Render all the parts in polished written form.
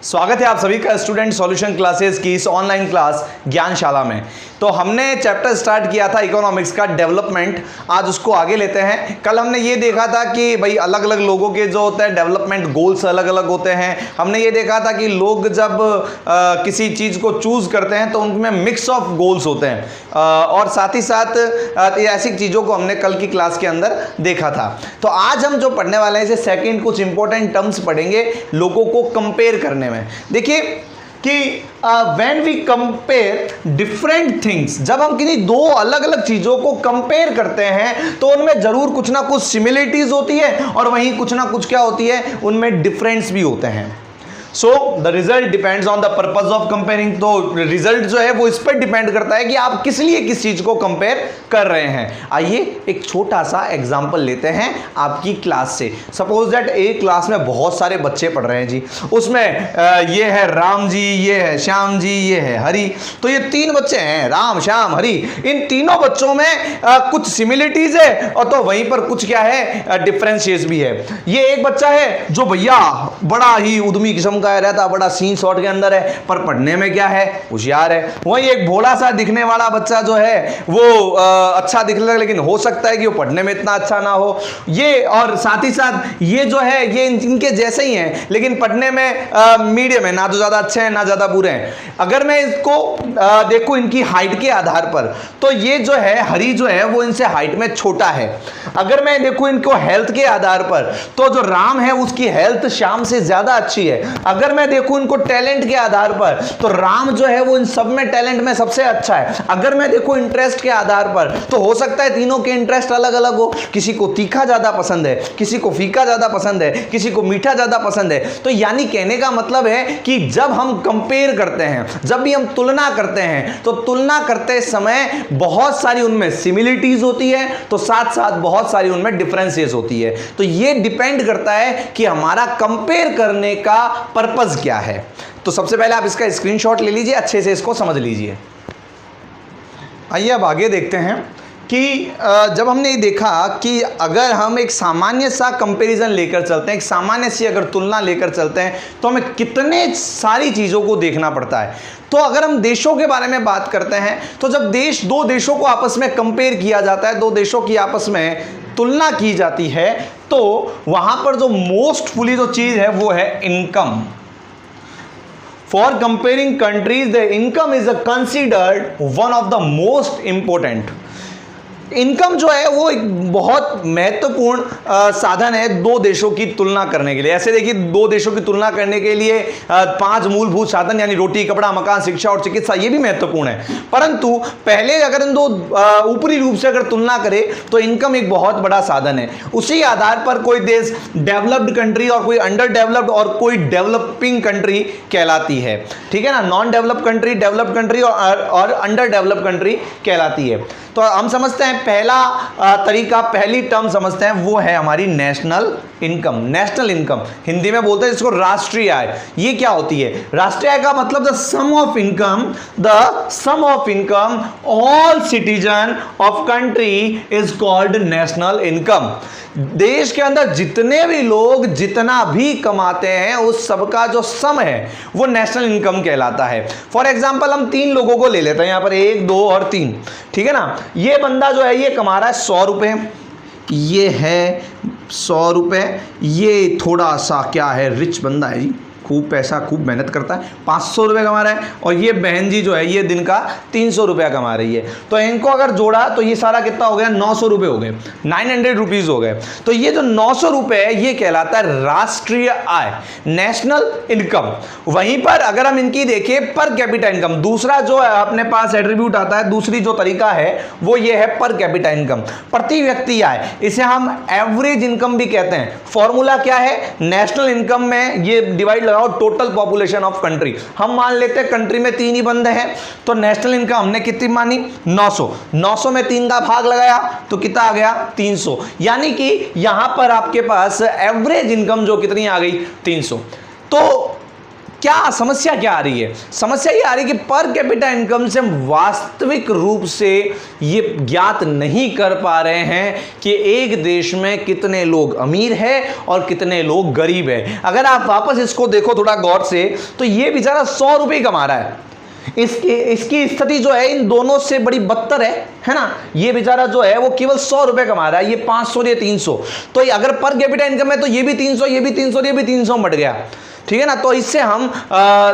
स्वागत है आप सभी का स्टूडेंट सॉल्यूशन क्लासेस की इस ऑनलाइन क्लास ज्ञानशाला में। तो हमने चैप्टर स्टार्ट किया था इकोनॉमिक्स का डेवलपमेंट, आज उसको आगे लेते हैं। कल हमने ये देखा था कि भाई अलग अलग लोगों के जो होते हैं डेवलपमेंट गोल्स अलग अलग होते हैं। हमने ये देखा था कि लोग जब किसी चीज़ को चूज करते हैं तो उनमें मिक्स ऑफ गोल्स होते हैं और साथ ही साथ ऐसी चीज़ों को हमने कल की क्लास के अंदर देखा था। तो आज हम जो पढ़ने वाले हैं इसे सेकेंड कुछ इंपॉर्टेंट टर्म्स पढ़ेंगे लोगों को कंपेयर करने में। देखिए कि when we compare different things, जब हम किसी दो अलग अलग चीजों को कंपेयर करते हैं तो उनमें जरूर कुछ ना कुछ सिमिलरिटीज होती है और वहीं कुछ ना कुछ क्या होती है, उनमें डिफरेंस भी होते हैं। So the result depends on the purpose of comparing. तो रिजल्ट जो है वो इस पर डिपेंड करता है कि आप किस लिए किस चीज को कंपेयर कर रहे हैं। आइए एक छोटा सा एग्जांपल लेते हैं आपकी क्लास से। सपोज दैट एक क्लास में बहुत सारे बच्चे पढ़ रहे हैं जी, उसमें ये है राम जी, ये है श्याम जी, ये है हरि। तो ये तीन बच्चे हैं, राम श्याम हरि। इन तीनों बच्चों में कुछ सिमिलरिटीज है और तो वहीं पर कुछ क्या है, डिफरेंशियस भी है। ये एक बच्चा है जो भैया बड़ा ही उद्यमी किस्म का रहता, बड़ा सीन शॉर्ट के अंदर है, पर पढ़ने में क्या है, होशियार है। वही एक भोला सा दिखने वाला बच्चा जो है वो अच्छा दिखने लगा, लेकिन हो सकता है कि वो पढ़ने में इतना अच्छा ना हो। ये और साथ ही साथ ये जो है ये इनके जैसे ही हैं, लेकिन पढ़ने में मीडियम है, ना तो ज्यादा अच्छे हैं ना ज्यादा बुरे हैं। अगर मैं इसको देखूं इनकी हाइट के आधार पर, तो ये जो है हरि जो है वो इनसे हाइट में छोटा है। अगर मैं देखूं इनको हेल्थ के आधार पर, तो जो राम है उसकी हेल्थ श्याम से ज्यादा अच्छी है। अगर मैं देखूं इनको टैलेंट के आधार पर, तो राम जो है वो इन सब में टैलेंट में सबसे अच्छा है। अगर मैं देखूं इंटरेस्ट के आधार पर, तो हो सकता है तीनों के इंटरेस्ट अलग अलग हो, किसी को तीखा ज्यादा पसंद है, किसी को फीका ज्यादा पसंद है, किसी को मीठा ज्यादा पसंद है। तो यानी कहने का मतलब है कि जब हम कंपेयर करते हैं, जब भी हम तुलना करते हैं, तो तुलना करते समय बहुत सारी उनमें सिमिलरिटीज होती है, तो साथ साथ बहुत सारी उनमें डिफरेंसेस होती है। तो ये डिपेंड करता है कि हमारा कंपेयर करने का पर्पस क्या है। तो सबसे पहले आप इसका स्क्रीनशॉट ले लीजिए, अच्छे से इसको समझ लीजिए। आइए अब आगे देखते हैं कि जब हमने ये देखा कि अगर हम एक सामान्य सा कंपैरिजन लेकर चलते हैं, एक सामान्य सी अगर तुलना लेकर चलते हैं, तो हमें कितने सारी चीज़ों को देखना पड़ता है। तो अगर हम देशों के बारे में बात करते हैं, तो जब दो देशों को आपस में कंपेयर किया जाता है, दो देशों की आपस में तुलना की जाती है, तो वहां पर जो मोस्टफुली जो चीज है वो है income. For comparing countries the income is considered one of the most important. Income जो है वो एक बहुत महत्वपूर्ण साधन है दो देशों की तुलना करने के लिए। ऐसे देखिए, दो देशों की तुलना करने के लिए 5 मूलभूत साधन यानी रोटी, कपड़ा, मकान, शिक्षा और चिकित्सा, ये भी महत्वपूर्ण है। परंतु पहले अगर इन दो ऊपरी रूप से अगर तुलना करें तो इनकम एक बहुत बड़ा साधन है। उसी आधार पर कोई देश डेवलप्ड कंट्री और कोई अंडर डेवलप्ड और कोई डेवलपिंग कंट्री कहलाती है। ठीक है ना, non developed country, developed country और अंडर डेवलप्ड कंट्री कहलाती है। तो हम समझते हैं पहला तरीका, पहली टर्म समझते हैं, वो है हमारी national income. National income Hindi में बोलते हैं इसको राष्ट्रीय आय। ये क्या होती है? राष्ट्रीय आय का मतलब the sum of income all citizen of country is called national income. देश के अंदर जितने भी लोग जितना भी कमाते हैं उस सबका जो सम है वो नेशनल इनकम कहलाता है। फॉर एग्जांपल हम 3 लोगों को ले लेते हैं, यहां पर 1, 2 और 3। ठीक है ना, ये बंदा जो है ये कमा रहा है 100 रुपए, ये है 100 रुपए, ये थोड़ा सा क्या है, रिच बंदा है जी, खूब पैसा खूब मेहनत करता है, 500 रुपये कमा रहा है। और ये बहन जी जो है ये दिन का 300 रुपया कमा रही है। तो इनको अगर जोड़ा तो ये सारा कितना हो गया, 900 रुपये हो गए, 900 रुपीज़ हो गए। तो ये जो 900 रुपये है ये कहलाता है राष्ट्रीय आय, नेशनल इनकम। वहीं पर अगर हम इनकी देखें पर कैपिटा इनकम, दूसरा जो है अपने पास एट्रीब्यूट आता है, दूसरी जो तरीका है वो ये है पर कैपिटा इनकम, प्रति व्यक्ति आय। इसे हम एवरेज इनकम भी कहते हैं। फॉर्मूला क्या है, नेशनल इनकम में ये डिवाइड लगाओ टोटल पॉपुलेशन ऑफ कंट्री। हम मान लेते हैं कंट्री में 3 ही बंदे हैं, तो नेशनल इनकम हमने कितनी मानी, 900। 900 में 3 का भाग लगाया तो कितना आ गया, 300। यानी कि यहां पर आपके पास एवरेज इनकम जो कितनी आ गई, 300। तो क्या समस्या क्या आ रही है? समस्या ये आ रही है कि पर कैपिटा इनकम से हम वास्तविक रूप से ये ज्ञात नहीं कर पा रहे हैं कि एक देश में कितने लोग अमीर हैं और कितने लोग गरीब हैं। अगर आप वापस इसको देखो थोड़ा गौर से, तो ये बेचारा 100 रुपये कमा रहा है, इसकी स्थिति जो है इन दोनों से बड़ी बदतर है ना। ये बेचारा जो है वो केवल 100 रुपए कमा रहा है, ये 500 या 300। तो अगर पर कैपिटा इनकम है तो ये भी 300, ये भी 300, ये भी 300 बढ़ गया, ठीक है ना। तो इससे हम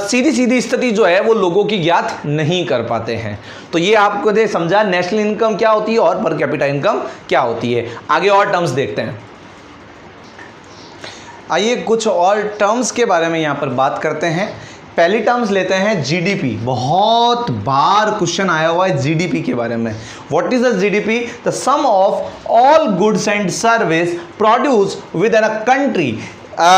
सीधी स्थिति जो है वो लोगों की ज्ञात नहीं कर पाते हैं। तो ये आपको दे समझा नेशनल इनकम क्या होती है और पर कैपिटा इनकम क्या होती है। आगे और टर्म्स देखते हैं। आइए कुछ और टर्म्स के बारे में यहां पर बात करते हैं। पहली टर्म्स लेते हैं जीडीपी। बहुत बार क्वेश्चन आया हुआ है जीडीपी के बारे में। What is the GDP? The sum of all goods and service produce within a country.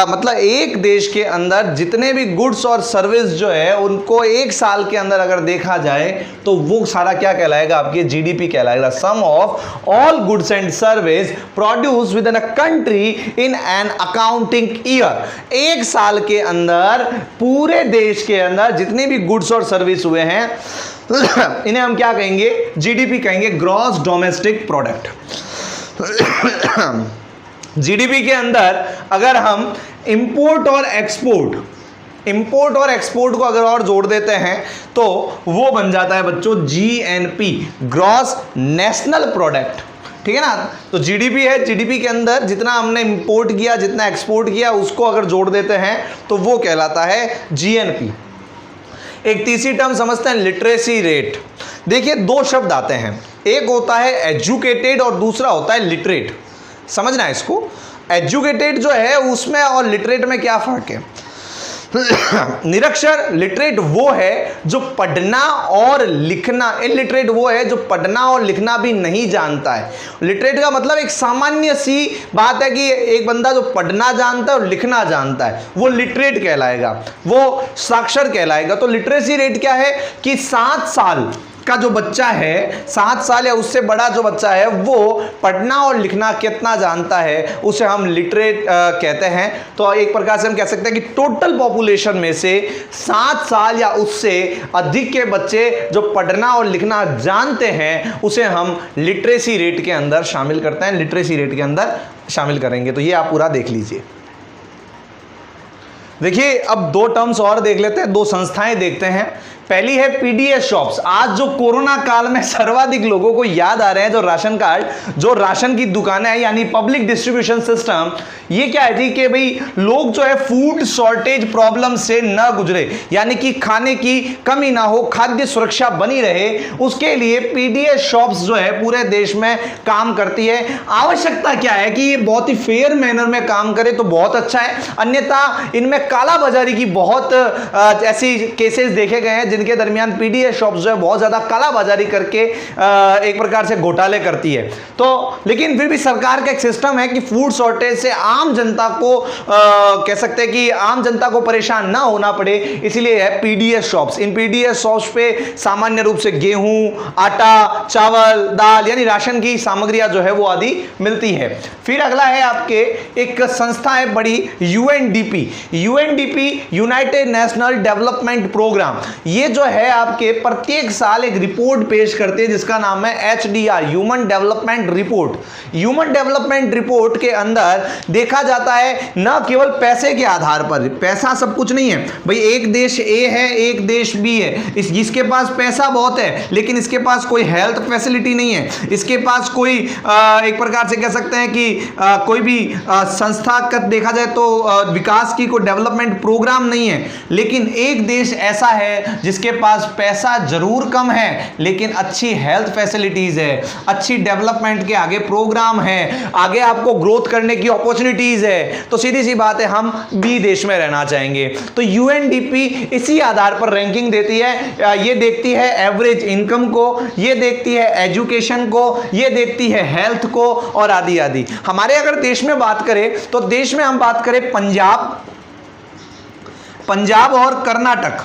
मतलब एक देश के अंदर जितने भी गुड्स और सर्विस जो है उनको एक साल के अंदर अगर देखा जाए तो वो सारा क्या कहलाएगा? आपके जीडीपी कहलाएगा। Sum of all goods and service produce within a country in an accounting year. एक साल के अंदर पूरे देश के अंदर जितने भी गुड्स और सर्विस हुए हैं इन्हें हम क्या कहेंगे? जीडीपी कहेंगे, ग्रॉस डोमेस्टिक प्रोडक्ट। जीडीपी के अंदर अगर हम इंपोर्ट और एक्सपोर्ट को अगर और जोड़ देते हैं तो वो बन जाता है बच्चों जीएनपी, ग्रॉस नेशनल प्रोडक्ट, ठीक है ना। तो जीडीपी है, जीडीपी के अंदर जितना हमने इंपोर्ट किया, जितना एक्सपोर्ट किया, उसको अगर जोड़ देते हैं तो वो कहलाता है जीएनपी। एक तीसरी टर्म समझते हैं लिटरेसी रेट। देखिए दो शब्द आते हैं, एक होता है एजुकेटेड और दूसरा होता है लिटरेट। समझना है इसको। एजुकेटेड जो है उसमें और लिटरेट में क्या फर्क है? निरक्षर लिटरेट वो है जो पढ़ना और लिखना, इलिटरेट वो है जो पढ़ना और लिखना भी नहीं जानता है। लिटरेट का मतलब एक सामान्य सी बात है कि एक बंदा जो पढ़ना जानता है और लिखना जानता है वो लिटरेट कहलाएगा, वो साक्षर कहलाएगा। तो लिटरेसी रेट क्या है कि 7 साल का जो बच्चा है, 7 साल या उससे बड़ा जो बच्चा है वो पढ़ना और लिखना कितना जानता है उसे हम लिटरेट कहते हैं। तो एक प्रकार से हम कह सकते हैं कि टोटल पॉपुलेशन में से 7 साल या उससे अधिक के बच्चे जो पढ़ना और लिखना जानते हैं उसे हम लिटरेसी रेट के अंदर शामिल करते हैं, लिटरेसी रेट के अंदर शामिल करेंगे। तो ये आप पूरा देख लीजिए। देखिए अब 2 टर्म्स और देख लेते हैं, 2 संस्थाएं देखते हैं। पहली है पीडीएस शॉप्स। आज जो कोरोना काल में सर्वाधिक लोगों को याद आ रहे हैं जो राशन कार्ड, जो राशन की दुकानें हैं यानी पब्लिक डिस्ट्रीब्यूशन सिस्टम, ये क्या है जी कि भाई लोग जो है फूड शॉर्टेज प्रॉब्लम से न गुजरे, यानी कि खाने की कमी ना हो, खाद्य सुरक्षा बनी रहे, उसके लिए पीडीएस शॉप्स जो है पूरे देश में काम करती है। आवश्यकता क्या है कि ये बहुत ही फेयर मैनर में काम करे तो बहुत अच्छा है, अन्यथा इनमें कालाबाजारी की बहुत ऐसी केसेस देखे गए हैं जिनके दरमियान पीडीएस शॉप्स जो है बहुत ज्यादा कालाबाजारी करके एक प्रकार से घोटाले करती है। तो लेकिन फिर भी सरकार का एक सिस्टम है कि फूड शॉर्टेज से आम जनता को कह सकते हैं कि आम जनता को परेशान ना होना पड़े, इसलिए है पीडीएस शॉप्स। इन पीडीएस शॉप्स पे सामान्य रूप से गेहूं, आटा, चावल, दाल यानी राशन की सामग्रियां जो है वो आदि मिलती है। फिर अगला है आपके एक संस्था है बड़ी UNDP. UNDP United National Development Programme, ये जो है आपके प्रत्येक साल एक रिपोर्ट पेश करते हैं जिसका नाम है HDR, human development report. Human development report के अंदर देखा जाता है न केवल पैसे के आधार पर, पैसा सब कुछ नहीं है भाई, एक देश ए है एक देश बी है, जिसके पास पैसा बहुत है लेकिन इसके पास कोई हेल्थ फैसिलिटी नहीं है, इसके पास कोई एक प्रकार से कह सकते हैं कि कोई भी संस्था का देखा जाए तो विकास की कोई डेवलपमेंट प्रोग्राम नहीं है। लेकिन एक देश ऐसा है जिसके पास पैसा जरूर कम है लेकिन अच्छी हेल्थ फैसिलिटीज है, अच्छी डेवलपमेंट के आगे प्रोग्राम है, आगे आपको ग्रोथ करने की अपॉर्चुनिटीज है, तो सीधी सी बात है हम बी देश में रहना चाहेंगे। तो यूएनडीपी इसी आधार पर रैंकिंग देती है, ये देखती है एवरेज इनकम को, ये देखती है एजुकेशन को, ये देखती है हेल्थ को और आदि आदि। हमारे अगर देश में बात करें तो देश में हम बात करें पंजाब और कर्नाटक,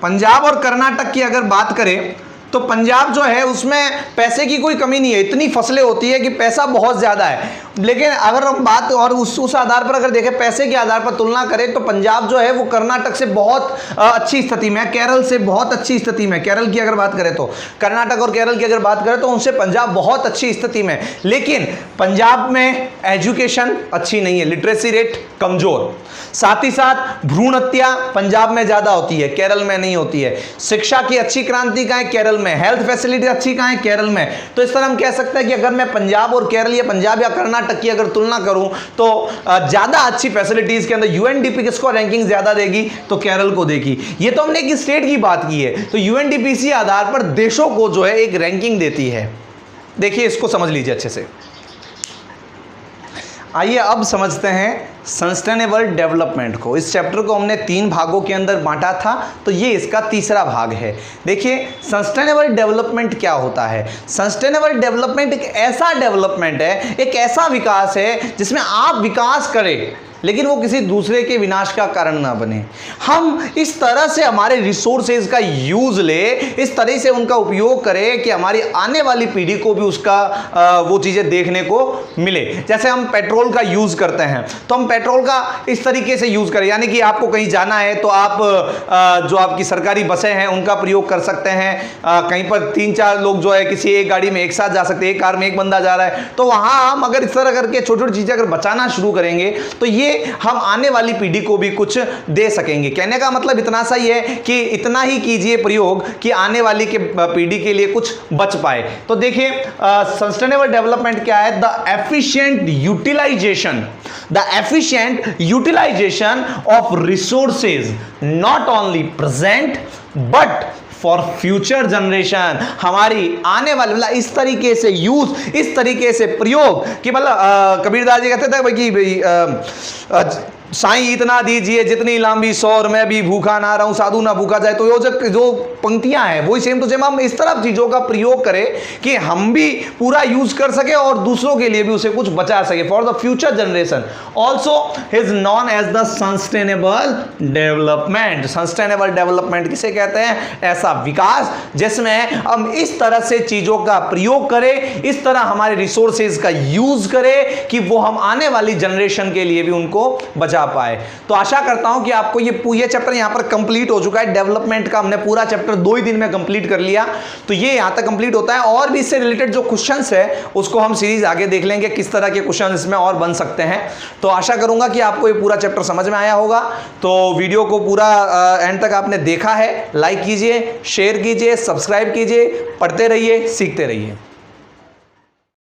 पंजाब और कर्नाटक की अगर बात करें तो पंजाब जो है उसमें पैसे की कोई कमी नहीं है, इतनी फसलें होती है कि पैसा बहुत ज़्यादा है। लेकिन अगर हम बात और उस आधार पर अगर देखें, पैसे के आधार पर तुलना करें, तो पंजाब जो है वो कर्नाटक से बहुत अच्छी स्थिति में है, केरल से बहुत अच्छी स्थिति में। केरल की अगर बात करें तो, कर्नाटक और केरल की अगर बात करें तो उनसे पंजाब बहुत अच्छी स्थिति में। लेकिन पंजाब में एजुकेशन अच्छी नहीं है, लिटरेसी रेट कमजोर। साथ ही साथ भ्रूण हत्या पंजाब में ज्यादा होती है, केरल में नहीं होती है। शिक्षा की अच्छी क्रांति कहां है? केरल में। हेल्थ फैसिलिटी अच्छी कहां है? केरल में। तो इस तरह हम कह सकते हैं कि अगर मैं पंजाब और केरल या पंजाब या कर्नाटक की अगर तुलना करूं तो ज्यादा अच्छी फैसिलिटीज के अंदर यूएनडीपी किसको रैंकिंग ज्यादा देगी? तो केरल को देगी। ये तो हमने एक स्टेट की बात की है, तो यूएनडीपी इसी आधार पर देशों को जो है एक रैंकिंग देती है। देखिए, इसको समझ लीजिए अच्छे से। आइए अब समझते हैं सस्टेनेबल डेवलपमेंट को। इस चैप्टर को हमने 3 भागों के अंदर बांटा था, तो ये इसका तीसरा भाग है। देखिए, सस्टेनेबल डेवलपमेंट क्या होता है? सस्टेनेबल डेवलपमेंट एक ऐसा डेवलपमेंट है, एक ऐसा विकास है जिसमें आप विकास करें लेकिन वो किसी दूसरे के विनाश का कारण ना बने। हम इस तरह से हमारे रिसोर्सेज का यूज ले, इस तरह से उनका उपयोग करें कि हमारी आने वाली पीढ़ी को भी उसका वो चीज़ें देखने को मिले। जैसे हम पेट्रोल का यूज़ करते हैं, तो हम पेट्रोल का इस तरीके से यूज़ करें, यानी कि आपको कहीं जाना है तो आप जो आपकी सरकारी बसें हैं उनका प्रयोग कर सकते हैं। कहीं पर 3-4 लोग जो है किसी एक गाड़ी में एक साथ जा सकते हैं, एक कार में एक बंदा जा रहा है, तो वहाँ हम अगर इस तरह करके छोटी छोटी चीज़ें अगर बचाना शुरू करेंगे तो ये हम आने वाली पीढ़ी को भी कुछ दे सकेंगे। कहने का मतलब इतना सा ही है कि इतना ही कीजिए प्रयोग कि आने वाली के पीढ़ी के लिए कुछ बच पाए। तो देखिए, सस्टेनेबल डेवलपमेंट क्या है? The efficient utilisation of resources not only present but for future generation. हमारी आने वाले मतलब इस तरीके से यूज, इस तरीके से प्रयोग कि मतलब कबीरदास जी कहते थे भाई साईं इतना दीजिए जितनी लंबी सौर, मैं भी भूखा ना रहूं साधु ना भूखा जाए। तो जो पंक्तियां हैं वही सेम टू सेम हम इस तरह चीजों का प्रयोग करें कि हम भी पूरा यूज कर सके और दूसरों के लिए भी उसे कुछ बचा सके, for the future generation. Also is known as the sustainable development. Sustainable development किसे कहते हैं? ऐसा विकास जिसमें हम इस तरह से चीजों का प्रयोग करें, इस तरह हमारे रिसोर्सेज का यूज करें कि वो हम आने वाली जनरेशन के लिए भी उनको बचा पाए। तो आशा करता हूं कि आपको ये चैप्टर यहां पर कंप्लीट हो चुका है। डेवलपमेंट का हमने पूरा चैप्टर 2 ही दिन में कंप्लीट कर लिया, तो ये यहां तक कंप्लीट होता है। और भी इससे रिलेटेड जो क्वेश्चंस है उसको हम सीरीज आगे देख लेंगे, किस तरह के क्वेश्चन इसमें और बन सकते हैं। तो आशा करूंगा कि आपको ये पूरा चैप्टर समझ में आया होगा। तो वीडियो को पूरा एंड तक आपने देखा है, लाइक कीजिए, शेयर कीजिए, सब्सक्राइब कीजिए, पढ़ते रहिए, सीखते रहिए।